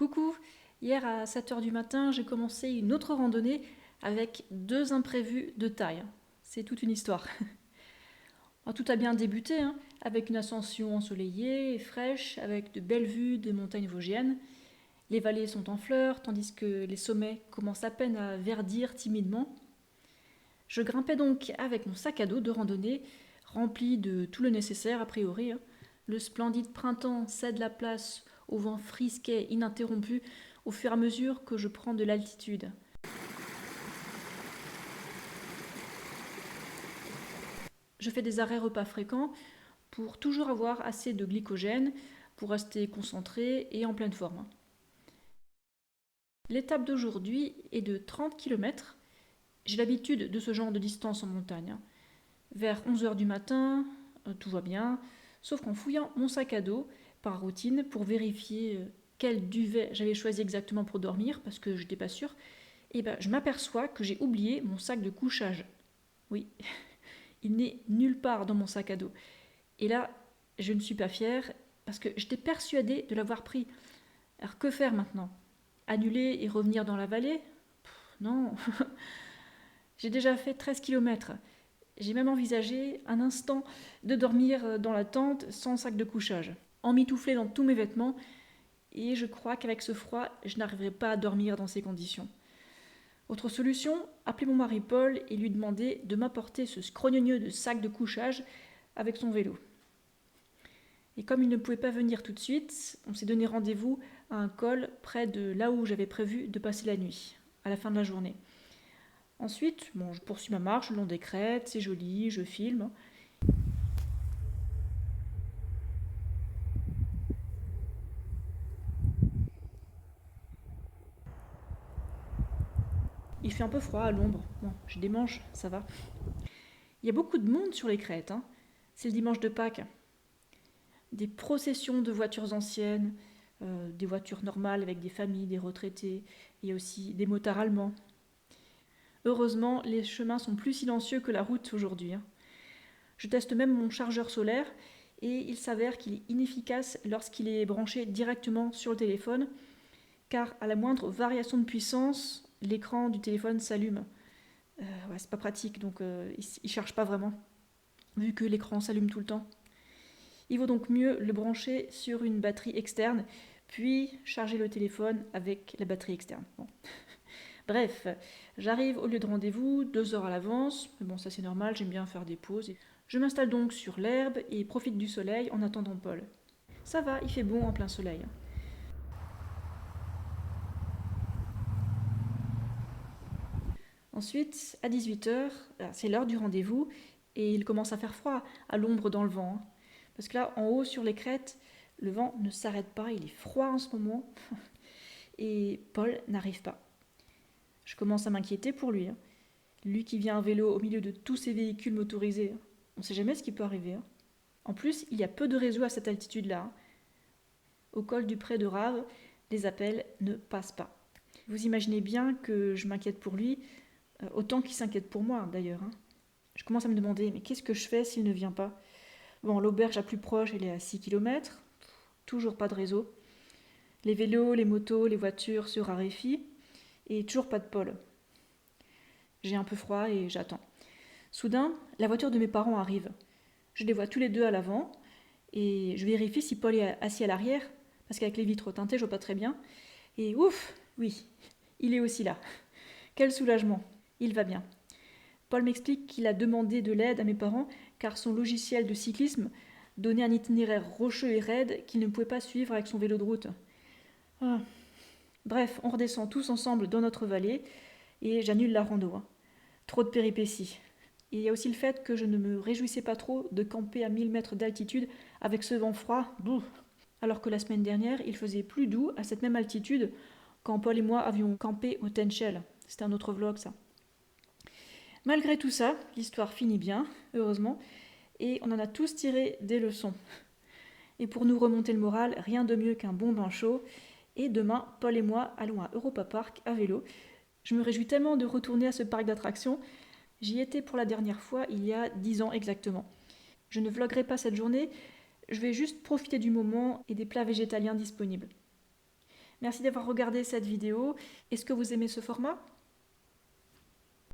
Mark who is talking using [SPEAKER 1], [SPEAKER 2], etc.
[SPEAKER 1] Coucou, hier à 7 h du matin, j'ai commencé une autre randonnée avec deux imprévus de taille. C'est toute une histoire. Alors, tout a bien débuté, avec une ascension ensoleillée et fraîche, avec de belles vues des montagnes vosgiennes. Les vallées sont en fleurs, tandis que les sommets commencent à peine à verdir timidement. Je grimpais donc avec mon sac à dos de randonnée, rempli de tout le nécessaire a priori. Le splendide printemps cède la place au vent frisquet ininterrompu au fur et à mesure que je prends de l'altitude. Je fais des arrêts repas fréquents pour toujours avoir assez de glycogène pour rester concentré et en pleine forme. L'étape d'aujourd'hui est de 30 km. J'ai l'habitude de ce genre de distance en montagne. Vers 11 h du matin, tout va bien, sauf qu'en fouillant mon sac à dos par routine pour vérifier quel duvet j'avais choisi exactement pour dormir, parce que je n'étais pas sûre, et je m'aperçois que j'ai oublié mon sac de couchage. Oui, il n'est nulle part dans mon sac à dos. Et là, je ne suis pas fière, parce que j'étais persuadée de l'avoir pris. Alors que faire maintenant? Annuler et revenir dans la vallée? Non. J'ai déjà fait 13 km. J'ai même envisagé un instant de dormir dans la tente sans sac de couchage, emmitouflé dans tous mes vêtements, et je crois qu'avec ce froid, je n'arriverai pas à dormir dans ces conditions. Autre solution, appeler mon mari Paul et lui demander de m'apporter ce scrogneux de sac de couchage avec son vélo. Et comme il ne pouvait pas venir tout de suite, on s'est donné rendez-vous à un col près de là où j'avais prévu de passer la nuit, à la fin de la journée. Ensuite, je poursuis ma marche le long des crêtes, c'est joli, je filme. Il fait un peu froid à l'ombre. Bon, j'ai des manches, ça va. Il y a beaucoup de monde sur les crêtes. C'est le dimanche de Pâques. Des processions de voitures anciennes, des voitures normales avec des familles, des retraités. Il y a aussi des motards allemands. Heureusement, les chemins sont plus silencieux que la route aujourd'hui. Je teste même mon chargeur solaire et il s'avère qu'il est inefficace lorsqu'il est branché directement sur le téléphone, car à la moindre variation de puissance, l'écran du téléphone s'allume. C'est pas pratique, donc il charge pas vraiment, vu que l'écran s'allume tout le temps. Il vaut donc mieux le brancher sur une batterie externe, puis charger le téléphone avec la batterie externe. Bon. Bref, j'arrive au lieu de rendez-vous 2 heures à l'avance. Bon, ça c'est normal, j'aime bien faire des pauses. Je m'installe donc sur l'herbe et profite du soleil en attendant Paul. Ça va, il fait bon en plein soleil. Ensuite, à 18 h, c'est l'heure du rendez-vous et il commence à faire froid, à l'ombre dans le vent. Parce que là, en haut sur les crêtes, le vent ne s'arrête pas, il est froid en ce moment. Et Paul n'arrive pas. Je commence à m'inquiéter pour lui. Lui qui vient à vélo au milieu de tous ces véhicules motorisés. On ne sait jamais ce qui peut arriver. En plus, il y a peu de réseau à cette altitude-là. Au col du Pré de Rave, les appels ne passent pas. Vous imaginez bien que je m'inquiète pour lui, autant qu'il s'inquiète pour moi d'ailleurs. Je commence à me demander, mais qu'est-ce que je fais s'il ne vient pas? Bon, l'auberge la plus proche, elle est à 6 km. Toujours pas de réseau. Les vélos, les motos, les voitures se raréfient. Et toujours pas de Paul. J'ai un peu froid et j'attends. Soudain, la voiture de mes parents arrive. Je les vois tous les deux à l'avant et je vérifie si Paul est assis à l'arrière, parce qu'avec les vitres teintées, je vois pas très bien. Et ouf, oui, il est aussi là. Quel soulagement, il va bien. Paul m'explique qu'il a demandé de l'aide à mes parents car son logiciel de cyclisme donnait un itinéraire rocheux et raide qu'il ne pouvait pas suivre avec son vélo de route. Ah. Bref, on redescend tous ensemble dans notre vallée et j'annule la rando. Trop de péripéties. Et il y a aussi le fait que je ne me réjouissais pas trop de camper à 1000 mètres d'altitude avec ce vent froid, alors que la semaine dernière, il faisait plus doux à cette même altitude quand Paul et moi avions campé au Tenchel. C'était un autre vlog, ça. Malgré tout ça, l'histoire finit bien, heureusement, et on en a tous tiré des leçons. Et pour nous remonter le moral, rien de mieux qu'un bon bain chaud. Et demain, Paul et moi allons à Europa Park à vélo. Je me réjouis tellement de retourner à ce parc d'attractions. J'y étais pour la dernière fois il y a 10 ans exactement. Je ne vloguerai pas cette journée, je vais juste profiter du moment et des plats végétaliens disponibles. Merci d'avoir regardé cette vidéo. Est-ce que vous aimez ce format?